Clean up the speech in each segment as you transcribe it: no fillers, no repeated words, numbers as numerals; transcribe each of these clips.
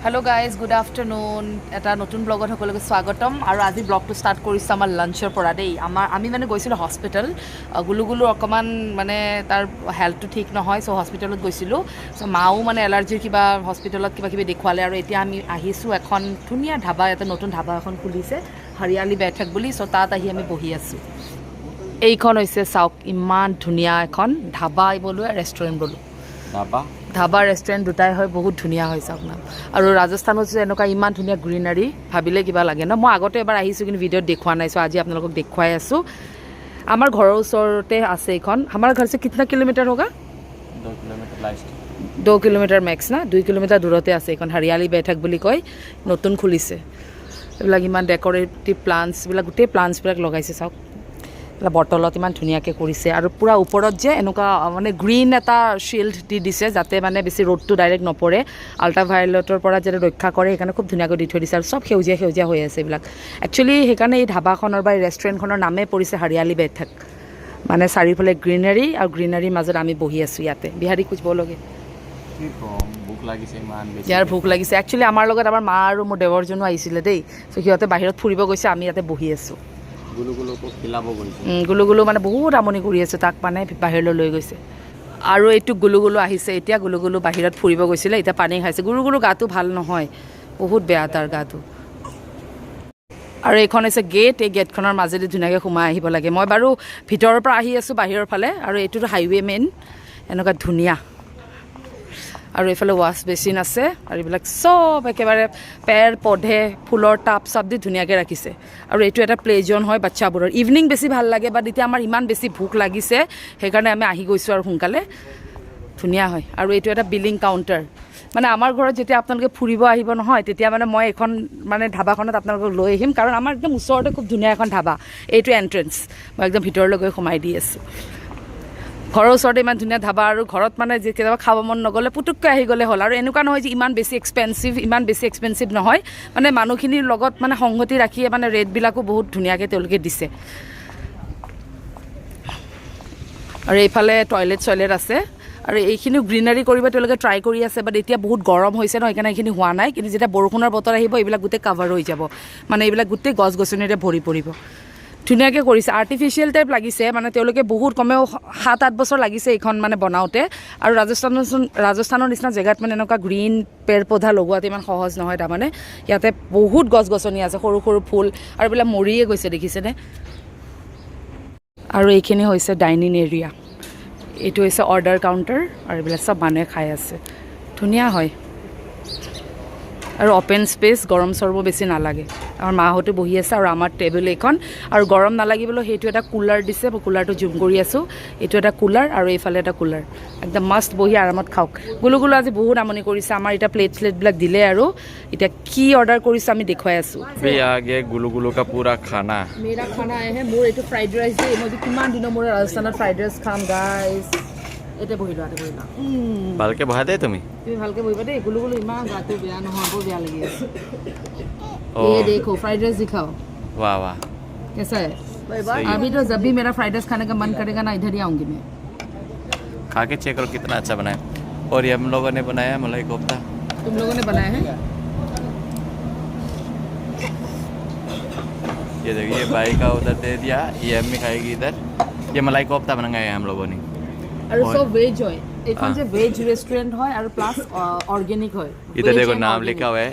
Hello guys good afternoon এটা নতুন ব্লগত সকলোকে স্বাগতম আৰু আজি ব্লগটো ষ্টাৰ্ট কৰিছোঁ আমাৰ লাঞ্চৰ পৰা দেই আমি মানে গৈছিলোঁ হস্পিটেল গুলুগুলু অকণমান মানে তাৰ হেল্থটো ঠিক নহয় চ' হস্পিটেলত গৈছিলোঁ চ' মাও মানে এলাৰ্জিৰ কিবা হস্পিটেলত কিবা কিবি দেখুৱালে আৰু এতিয়া আমি আহিছোঁ এখন ধুনীয়া ধাবা এটা নতুন ধাবা এখন খুলিছে হৰিয়ালি বেঠক বুলি চ' তাত আহি আমি বহি আছোঁ এইখন হৈছে চাওক ইমান ধুনীয়া এখন ধাবা বোলো ৰেষ্টুৰেণ্ট বোলো ধাবা ৰেষ্টুৰেণ্ট দুটাই হয় বহুত ধুনীয়া হৈছে আপোনাৰ আৰু ৰাজস্থানত যে এনেকুৱা ইমান ধুনীয়া গ্ৰীনাৰী ভাবিলে কিবা লাগে ন মই আগতে এবাৰ আহিছোঁ কিন্তু ভিডিঅ'ত দেখুওৱা নাই চ' আজি আপোনালোকক দেখুৱাই আছোঁ আমাৰ ঘৰৰ ওচৰতে আছে এইখন আমাৰ ঘৰ से कितना किलोमीटर होगा 2 किलोमीटर मैक्स ना 2 किलोमीटर দূৰতে আছে এইখন হৰিয়ালি বেঠক বুলি কয় নতুন খুলিছে এইবিলাক ইমান ডেকৰেটিভ প্লান্টছবিলাক গোটেই প্লান্টছবিলাক লগাইছে চাওক বটলত ইমান ধুনীয়াকৈ কৰিছে আৰু পূৰা ওপৰত যে এনেকুৱা মানে গ্ৰীণ এটা শ্বিল্ড দি দিছে যাতে মানে বেছি ৰ'দটো ডাইৰেক্ট নপৰে আল্ট্ৰাভায়লেটৰ পৰা যাতে ৰক্ষা কৰে সেইকাৰণে খুব ধুনীয়াকৈ দি থৈ দিছে আৰু চব সেউজীয়া সেউজীয়া হৈ আছে এইবিলাক একচুৱেলি সেইকাৰণে এই ধাবাখনৰ বা এই ৰেষ্টুৰেণ্টখনৰ নামেই পৰিছে হৰিয়ালি বেঠক মানে চাৰিওফালে গ্ৰীনাৰী আৰু গ্ৰীনাৰীৰ মাজত আমি বহি আছোঁ ইয়াতে বিহাৰী কুছ বলগে ইয়াৰ ভোক লাগিছে একচুৱেলি আমাৰ লগত আমাৰ মা আৰু মোৰ দেৱৰজনো আহিছিলে দেই চ' সিহঁতে বাহিৰত ফুৰিব গৈছে আমি ইয়াতে বহি আছোঁ গুলুগুলু মানে বহুত আমনি কৰি আছে তাক মানে বাহিৰলৈ লৈ গৈছে আৰু এইটো গুলুগুলু আহিছে এতিয়া গুলুগুলু বাহিৰত ফুৰিব গৈছিলে এতিয়া পানী খাইছে গুলুগুলু গাটো ভাল নহয় বহুত বেয়া তাৰ গাটো আৰু এইখন হৈছে গেট এই গেটখনৰ মাজেদি ধুনীয়াকৈ সোমাই আহিব লাগে মই বাৰু ভিতৰৰ পৰা আহি আছোঁ বাহিৰৰ ফালে আৰু এইটোতো হাইৱে মেইন এনেকুৱা ধুনীয়া আৰু এইফালে ৱাছ বেচিন আছে আৰু এইবিলাক চব একেবাৰে পেৰ পধে ফুলৰ টাব চাব দি ধুনীয়াকৈ ৰাখিছে আৰু এইটো এটা প্লে জ'ন হয় বাচ্চাবোৰৰ ইভিনিং বেছি ভাল লাগে বাট এতিয়া আমাৰ ইমান বেছি ভোক লাগিছে সেইকাৰণে আমি আহি গৈছোঁ আৰু সোনকালে ধুনীয়া হয় আৰু এইটো এটা বিলিং কাউণ্টাৰ মানে আমাৰ ঘৰত যেতিয়া আপোনালোকে ফুৰিব আহিব নহয় তেতিয়া মানে মই এখন মানে ধাবাখনত আপোনালোকক লৈ আহিম কাৰণ আমাৰ একদম ওচৰতে খুব ধুনীয়া এখন ধাবা এইটো এণ্ট্ৰেঞ্চ মই একদম ভিতৰলৈ গৈ সোমাই দি আছোঁ ঘৰৰ ওচৰতে ইমান ধুনীয়া ধাবা আৰু ঘৰত মানে যে কেতিয়াবা খাব মন নগ'লে পুটুককৈ আহি গ'লে হ'ল আৰু এনেকুৱা নহয় যে ইমান বেছি এক্সপেঞ্চিভ নহয় মানে মানুহখিনিৰ লগত মানে সংগতি ৰাখিয়ে মানে ৰেটবিলাকো বহুত ধুনীয়াকৈ তেওঁলোকে দিছে আৰু এইফালে টয়লেট আছে আৰু এইখিনিও গ্ৰীনাৰী কৰিব তেওঁলোকে ট্ৰাই কৰি আছে বাট এতিয়া বহুত গৰম হৈছে ন সেইকাৰণে এইখিনি হোৱা নাই কিন্তু যেতিয়া বৰষুণৰ বতৰ আহিব এইবিলাক গোটেই কাভাৰ হৈ যাব মানে এইবিলাক গোটেই গছ গছনিৰে ভৰি পৰিব ধুনীয়াকৈ কৰিছে আৰ্টিফিচিয়েল টাইপ লাগিছে মানে তেওঁলোকে বহুত কমেও 7-8 বছৰ লাগিছে এইখন মানে বনাওঁতে আৰু ৰাজস্থানৰ নিচিনা জেগাত মানে এনেকুৱা গ্ৰীণ পেৰ পৌধা লগোৱাটো ইমান সহজ নহয় তাৰমানে ইয়াতে বহুত গছ গছনি আছে সৰু সৰু ফুল আৰু এইবিলাক মৰিয়ে গৈছে দেখিছেনে আৰু এইখিনি হৈছে ডাইনিং এৰিয়া এইটো হৈছে অৰ্ডাৰ কাউণ্টাৰ আৰু এইবিলাক চব মানুহে খাই আছে ধুনীয়া হয় আৰু অপেন স্পেচ গৰম চৰব বেছি নালাগে আমাৰ মাহঁতে বহি আছে আৰু আমাৰ টেবুল এইখন আৰু গৰম নালাগিবলৈ সেইটো এটা কুলাৰ দিছে মই কুলাৰটো জুম কৰি আছোঁ এইটো এটা কুলাৰ আৰু এইফালে এটা কুলাৰ একদম মাষ্ট বহি আৰামত খাওক গুলুগুলু আজি বহুত আমনি কৰিছে আমাৰ এতিয়া প্লেটবিলাক দিলে আৰু এতিয়া কি অৰ্ডাৰ কৰিছোঁ আমি দেখুৱাই আছোঁ গুলুগুলু কা পুৰা খানা মেৰা খানা আহে মোৰ এইটো ফ্ৰাইড ৰাইচ দেই মই কিমান দিনৰ মূৰে ৰাজস্থানত ফ্ৰাইড ৰাইচ খাম গাইজ এটা বহিলা ভালকে বহা দে তুমি ভালকে বহিবা দেই গুলুগুলু ইমান গাটো বেয়া নহয় বৰ বেয়া লাগি আছে ये देखो फ्राइड राइस दिखाओ वाह वाह कैसा है अभी तो जब भी मेरा फ्राइड राइस खाने का मन करेगा ना इधर ही आऊंगी मैं खा के चेक करो कितना अच्छा बना है और ये हम लोगों ने बनाया मलाई कोफ्ता तुम लोगों ने बनाया है ये देखिए ये भाई का उधर दे दिया ये अम्मी खाएगी इधर ये मलाई कोफ्ता बनाया है हम लोगों ने और सब वेज है এখন যে वेज रेस्टोरेंट है और प्लस ऑर्गेनिक है इधर देखो नाम लिखा हुआ है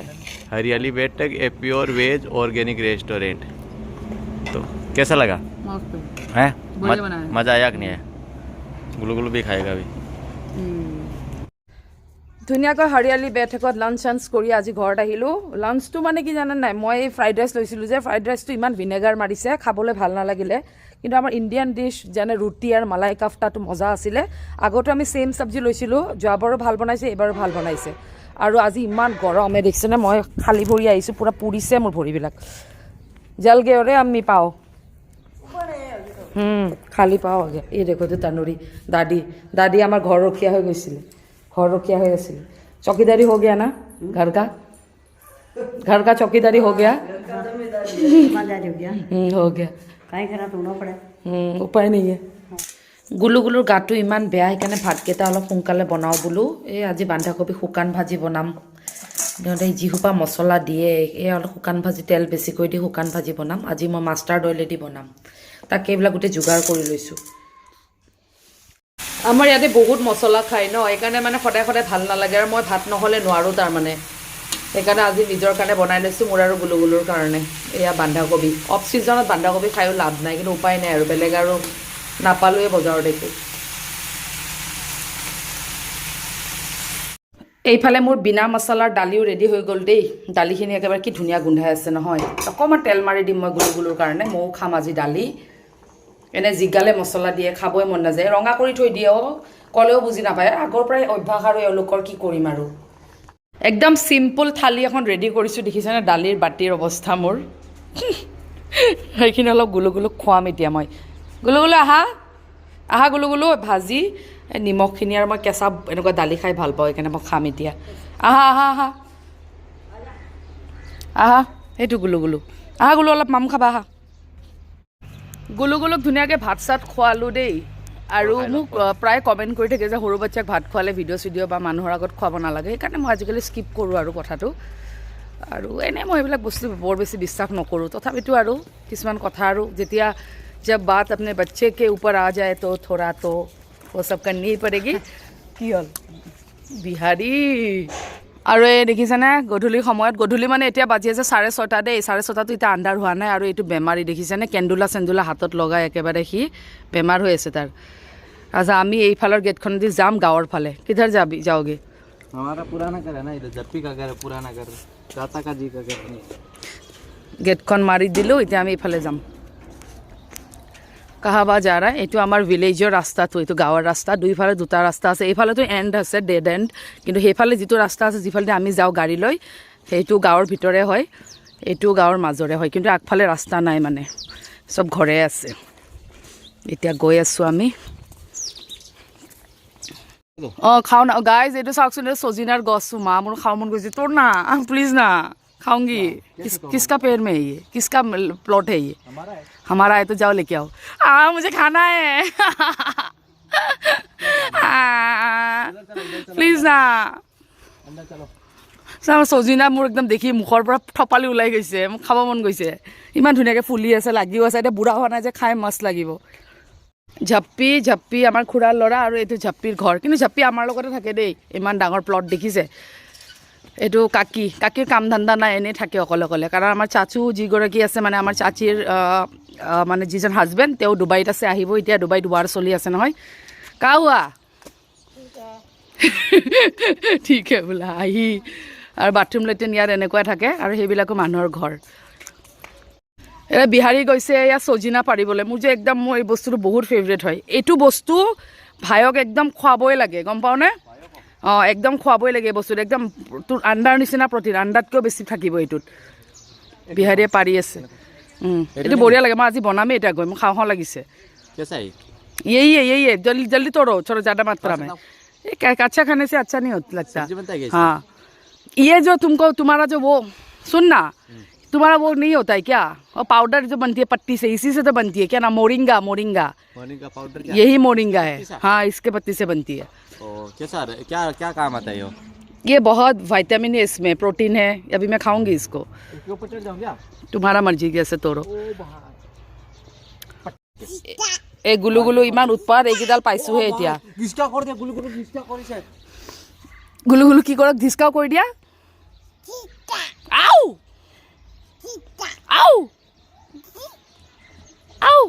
Hariyali Baithak a pure veg organic restaurant तो कैसा लगा है मज़ा आया कि नहीं आया गुलुगुलु भी खाएगा अभी ধুনীয়াকৈ হৰিয়ালি বেঠকত লাঞ্চ কৰি আজি ঘৰত আহিলোঁ লাঞ্চটো মানে কি জানে নাই মই ফ্ৰাইড ৰাইচ লৈছিলোঁ যে ফ্ৰাইড ৰাইচটো ইমান ভিনেগাৰ মাৰিছে খাবলৈ ভাল নালাগিলে কিন্তু আমাৰ ইণ্ডিয়ান ডিছ যেনে ৰুটি আৰু মালাই কাফটাটো মজা আছিলে আগতো আমি ছেইম চব্জি লৈছিলোঁ যোৱাবাৰো ভাল বনাইছে এইবাৰো ভাল বনাইছে আৰু আজি ইমান গৰম দেখিছেনে মই খালী ভৰি আহিছোঁ পূৰা পুৰিছে মোৰ ভৰিবিলাক জল গেৰে আমি পাওঁ খালী পাওঁ আগে এই দেখো তানুৰি দাদি আমাৰ ঘৰ ৰখীয়া হৈ গৈছিলে चौकीदारी हो गया ना घर का चौकीदारी हो गया हो गया उपाय नहीं है গুলুগুলুৰ গাটো ইমান বেয়া সেইকাৰণে ভাতকেইটা অলপ সোনকালে বনাওঁ বোলো এই আজি বন্ধাকবি শুকান ভাজি বনাম সিহঁতে যিসোপা মছলা দিয়ে এই অলপ শুকান ভাজি তেল বেছিকৈ দি শুকান ভাজি বনাম আজি মই মাষ্টাৰ্ড অইলেদি বনাম তাকে এইবিলাক গোটেই যোগাৰ কৰি লৈছোঁ আমাৰ ইয়াতে বহুত মছলা খায় ন সেইকাৰণে মানে সদায় সদায় ভাল নালাগে আৰু মই ভাত নহ'লে নোৱাৰোঁ তাৰমানে সেইকাৰণে আজি নিজৰ কাৰণে বনাই লৈছোঁ মোৰ আৰু গুলুগুলুৰ কাৰণে এয়া বন্ধাকবি অফ ছিজনত বন্ধাকবি খায়ো লাভ নাই কিন্তু উপায় নাই আৰু বেলেগ আৰু নাপালোৱে বজাৰত একো এইফালে মোৰ বিনা মছলাৰ দালিও ৰেডি হৈ গ'ল দেই দালিখিনি একেবাৰে কি ধুনীয়া গোন্ধাই আছে নহয় অকণমান তেল মাৰি দিম মই গুলুগুলুৰ কাৰণে ময়ো খাম আজি দালি এনে জিগালে মছলা দিয়ে খাবই মন নাযায় ৰঙা কৰি থৈ দিয়ে ক'লেও বুজি নাপায় আগৰ পৰাই অভ্যাস আৰু এওঁলোকৰ কি কৰিম আৰু একদম চিম্পল থালি এখন ৰেডি কৰিছোঁ দেখিছেনে দালিৰ বাতিৰ অৱস্থা মোৰ সেইখিনি অলপ গুলুগুলুক খুৱাম এতিয়া মই গুলুগুলু আহা আহা গুলুগুলু ভাজি নিমখখিনি আৰু মই কেঁচা এনেকুৱা দালি খাই ভাল পাওঁ সেইকাৰণে মই খাম এতিয়া আহা আহা আহা আহা সেইটো গুলুগুলু আহা গুলু অলপ মাম খাবা আহা গুলুগুলুক ধুনীয়াকৈ ভাত চাত খোৱালোঁ দেই আৰু মোক প্ৰায় কমেণ্ট কৰি থাকে যে সৰু বাচ্চাক ভাত খোৱালে ভিডিঅ' চিডিঅ' বা মানুহৰ আগত খুৱাব নালাগে সেইকাৰণে মই আজিকালি স্কিপ কৰোঁ আৰু কথাটো আৰু এনেই মই এইবিলাক বস্তু বৰ বেছি বিশ্বাস নকৰোঁ তথাপিতো আৰু কিছুমান কথা আৰু যেতিয়া जब बात अपने बच्चे के ऊपर आ जाए तो थोड़ा तो वो सब करनी ही पड़ेगी কি হ'ল বিহাৰী আৰু এই দেখিছেনে গধূলি সময়ত গধূলি মানে এতিয়া বাজি আছে 6:30 দেই 6:30টো এতিয়া আন্ধাৰ হোৱা নাই আৰু এইটো বেমাৰী দেখিছেনে কেন্দুলা চেন্দুলা হাতত লগাই একেবাৰে সি বেমাৰ হৈ আছে তাৰ আচ্ছা আমি এইফালৰ গেটখন দি যাম গাঁৱৰ ফালে কিধৰ যাওগে हमारा पुराना घर है ना इधर जप्पी का घर है पुराना घर दाता का जी का घर नहीं গেটখন মাৰি দিলোঁ এতিয়া আমি এইফালে যাম কাহাবা যা ৰা এইটো আমাৰ ভিলেজৰ ৰাস্তাটো এইটো গাঁৱৰ ৰাস্তা দুইফালে দুটা ৰাস্তা আছে এইফালেতো এণ্ড আছে ডেড এণ্ড কিন্তু সেইফালে যিটো ৰাস্তা আছে যিফালে আমি যাওঁ গাড়ী লৈ সেইটো গাঁৱৰ ভিতৰে হয় এইটো গাঁৱৰ মাজৰে হয় কিন্তু আগফালে ৰাস্তা নাই মানে চব ঘৰে আছে এতিয়া গৈ আছোঁ আমি অঁ খাওঁ না গাইজ এইটো চাওকচোন এইটো সজিনাৰ গছ মা মোৰ খাওঁ মন গৈছে তোৰ না প্লিজ না खाऊंगी किसका पेड़ में है ये किसका प्लॉट है ये हमारा है तो जाओ लेके आओ मुझे खाना है प्लीज ना সজিনা মোৰ একদম দেখি মুখৰ পৰা থপালি ওলাই গৈছে মোক খাব মন গৈছে ইমান ধুনীয়াকৈ ফুলি আছে লাগিও আছে এতিয়া বুঢ়া হোৱা নাই যে খাই মস্ত লাগিব ঝাপ্পি আমাৰ খুৰাৰ ল'ৰা আৰু এইটো ঝাপ্পিৰ ঘৰ কিন্তু ঝাপ্পি আমাৰ লগতে থাকে দেই ইমান ডাঙৰ প্লট দেখিছে এইটো কাকিৰ কাম ধান্দা নাই এনেই থাকে অকলে অকলে কাৰণ আমাৰ চাচু যিগৰাকী আছে মানে আমাৰ চাচীৰ মানে যিজন হাজবেণ্ড তেওঁ ডুবাইত আছে আহিব এতিয়া ডুবাইত ৱাৰ চলি আছে নহয় কাউৱা ঠিক বোলা আহি আৰু বাথৰুম লেট্ৰিন ইয়াত এনেকুৱা থাকে আৰু সেইবিলাকো মানুহৰ ঘৰ এয়া বিহাৰী গৈছে এয়া সজিনা পাৰিবলৈ মোৰ যে একদম মোৰ এই বস্তুটো বহুত ফেভৰেট হয় এইটো বস্তু ভায়ক একদম খুৱাবই লাগে গম পাওঁনে অঁ একদম খুৱাবই লাগে বস্তুটো একদম তোৰ আণ্ডাৰ নিচিনা প্ৰটিন আণ্ডাতকৈও বেছি থাকিব এইটোত বিহাৰীয়ে পাৰি আছে এইটো বঢ়িয়া লাগে মই আজি বনামেই এতিয়া গৈ মোক খাওঁ লাগিছে यही जल्दी जल्दी तोड़ो छोड़ो ज़्यादा मात्रा में एक अच्छा खाने से अच्छा नहीं होता लगता हाँ ये जो तुमको तुम्हारा जो वो सुनना तुम्हारा वो नहीं होता है क्या और पाउडर जो बनती है पत्ती से इसी से तो बनती है क्या ना मोरिंगा पाउडर यही मोरिंगा है हाँ इसके पत्ती से बनती है कैसा क्या क्या काम आता है ये बहुत विटामिन है इसमें प्रोटीन है अभी मैं खाऊंगी इसको तुम्हारा मर्जी कैसे तोड़ो এই গুলুগুলু ইমান উৎপাত এইকেইডাল পাইছোঁহে এতিয়া গুলুগুলু কি কৰক ধিচকাও কৰি দিয়া আউ আউ আউ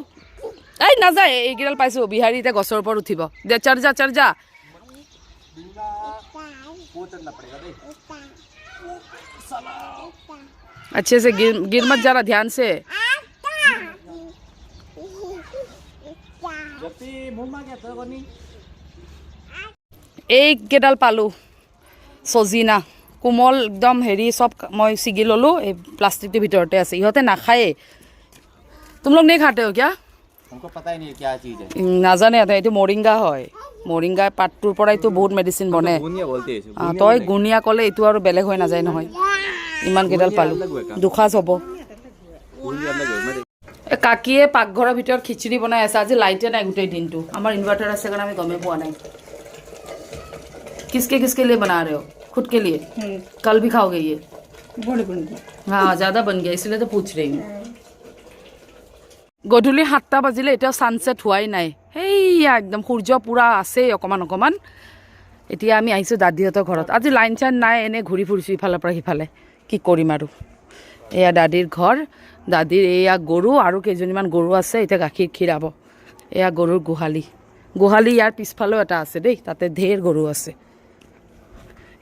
এই নাযায় এইকেইডাল পাইছোঁ বিহাৰী এতিয়া গছৰ ওপৰত উঠিব দে চঢ় যা अच्छे से गिर मत जा रहा ध्यान से এইকেইডাল পালোঁ সজিনা কোমল একদম হেৰি চব মই ছিগি ল'লোঁ এই প্লাষ্টিকটোৰ ভিতৰতে আছে ইহঁতে নাখায়েই तुम लोग नहीं खाते हो क्या हमको पता ही नहीं है क्या चीज़ है নাজানে এইটো মৰিংগা হয় মৰিংগা পাতটোৰ পৰাইতো বহুত মেডিচিন বনে हाँ তই গুণীয়া ক'লে এইটো আৰু বেলেগ হৈ নাযায় নহয় ইমানকেইডাল পালোঁ দুসাঁজ হ'ব কাকিয়ে পাকঘৰৰ ভিতৰত খিচিৰি বনাই আছে আজি লাইটে নাই গোটেই দিনটো আমাৰ ইনভাৰ্টাৰ আছে কাৰণে আমি গমেই পোৱা নাই কিসকে লিয়ে বনা ৰহে हो खुद के लिए कल भी खाओगे ये बड़े बन गए हाँ ज़्यादा बन गया इसलिए तो पूछ रही हूँ গধূলি 7টা বাজিলে এতিয়াও ছানছেট হোৱাই নাই সেইয়া একদম সূৰ্য পূৰা আছেই অকণমান অকণমান এতিয়া আমি আহিছোঁ দাদীহঁতৰ ঘৰত আজি লাইন চাইন নাই এনেই ঘূৰি ফুৰিছোঁ ইফালৰ পৰা সিফালে কি কৰিম আৰু এয়া দাদীৰ ঘৰ দাদীৰ এয়া গৰু আৰু কেইজনীমান গৰু আছে এতিয়া গাখীৰ খীৰাব এয়া গৰুৰ গোহালি ইয়াৰ পিছফালেও এটা আছে দেই তাতে ঢেৰ গৰু আছে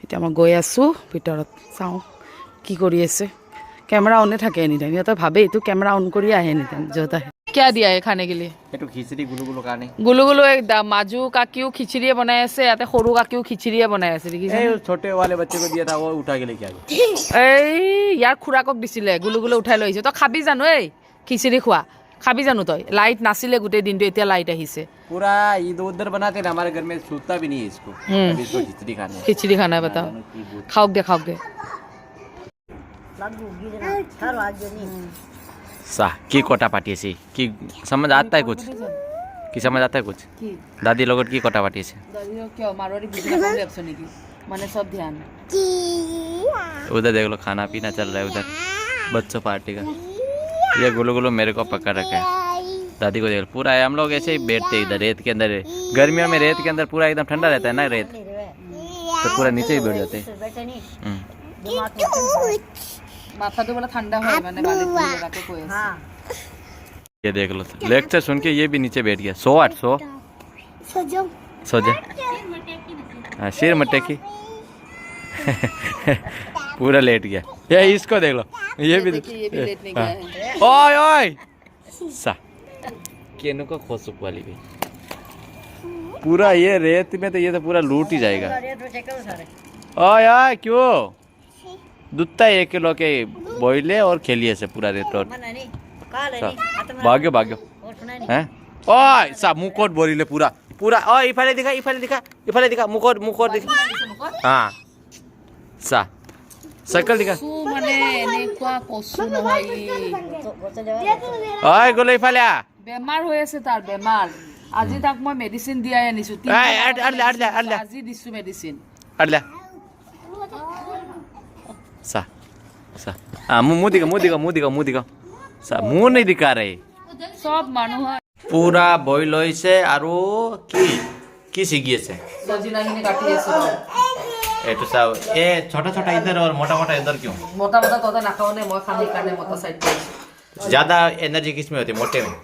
এতিয়া মই গৈ আছোঁ ভিতৰত চাওঁ কি কৰি আছে कैमरा ऑन থাকে এনি টাইম ইহঁতে ভাবে এইটো কেমেৰা অন কৰি আহে এনি টাইম যত আহে क्या दिया है खाने के लिए ये तो खिचड़ी गुलुगुलु खाने गुलुगुलु एक माजू काकियो खिचड़िए बनाए আছে ইয়াতে সৰু কাকিও খিচিৰিয়ে বনাই আছে দেখিছা ए छोटे वाले बच्चे को दिया था वो उठा के लेके आ गया এই ইয়াৰ খুৰাকক দিছিলে গুলুগুলু উঠাই লৈ আহিছে তই খাবি জানো এই খিচিৰি খোৱা খাবি জানো তই লাইট নাছিলে গোটেই দিনটো এতিয়া লাইট আহিছে पूरा इधर उधर बनाते ना हमारे घर में सूता भी नहीं है इसको अभी इसको खिचड़ी खाने है। खिचड़ी खाना है बताओ खाओ दे सा की कोटा पाटी से की समझ आता है कुछ की समझ आता है कुछ दादी लोग की कोटा पाटी से दादी क्या मारवाड़ी बिजनेस वाले ऑप्शन है की माने सब ध्यान उधर देख लो खाना पीना चल रहा है उधर बच्चों पार्टी का ये गुलू गुलू मेरे को पकड़ रखा है दादी को देख लो पूरा है हम लोग ऐसे ही बैठते इधर रेत के अंदर गर्मियों में रेत के अंदर पूरा एकदम ठंडा रहता है ना रेत तो पूरा नीचे ही बैठ जाते हैं माथा तो बड़ा ठंडा है मैंने वाले लगा के कोई ये देख लो लेक्चर सुन के ये भी नीचे बैठ गया 100 सो जा हाँ शेर मट्टे की पूरा लेट गया ये इसको देख लो ये भी लेटने गया है ओए ओए सा केनू का खोसुक वाली भी पूरा ये रेत में तो ये तो पूरा लूट ही जाएगा ओए ओए क्यों दूधता 1 किलो के बॉइले और खेलिए से पूरा रेत और भाग्यो हैं ओए सा मुकोट बोलिले पूरा ओए इफाले दिखा मुकोट दिखा हाँ सा साइकिल दिखा সু মানে এনেকুৱা কচু নহয় ओए गोले इफाले आ বেমাৰ হৈ আছে তাৰ বেমাৰ আজি তাক মই মেডিচিন দিয়াই আনিছো আজি দিছো মেডিচিন अडल्या सा हाँ मुँह दिखा सा मुँह नहीं दिखा रहे সব মানুহৰ पूरा बॉइल होइसे आरो की सिगी আছে সজিনাখিনি কাটি আছে ए तो सब ए छोटा छोटा इधर और मोटा मोटा इधर क्यों মোটা মোটা ততে নাখাও নে মই খালি কাৰণে মোটা সাইড কৰিছো ज्यादा एनर्जी किस में होती है मोटे में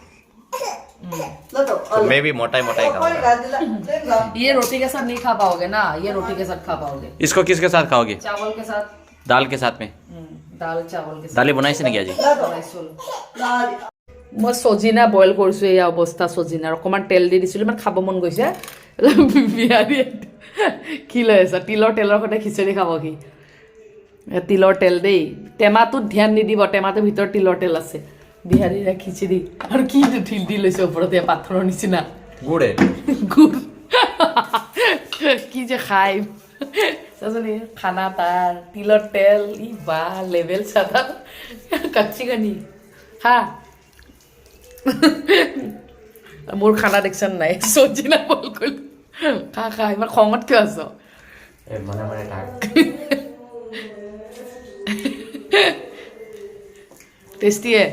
तो मैं भी मोटा ही खाऊंगा ये रोटी के साथ नहीं खा पाओगे ना ये रोटी के साथ खा पाओगे इसको किसके साथ खाओगे चावल के साथ दाल के साथ में दाल चावल के साथ दाली बनाई से नहीं किया जी মই সজিনা বইল কৰিছো এই অৱস্থা সজিনাৰ অকমান তেল দি দিছিলো মানে খাব মন গৈছে বিহাৰী কি লৈ আছে তিলৰ সৈতে খিচৰি খাব কি তিলৰ তেল দেই টেমাটোত ধ্যান নিদিব টেমাটোৰ ভিতৰত তিলৰ তেল আছে বিহাৰীৰে খিচৰি আৰু কি ঢিল দি লৈছে ওপৰতে পাথৰৰ নিচিনা गुड़े গুড় কি যে খাই চাচোন খানা তাৰ তিলৰ তেল ই বা লেভেল চাদা কাচ্চি গানি হা মোৰ খানা দেখছন নাই সজিনা বল কল খা ইমান খঙত কিয় আছ मने टेस्टी है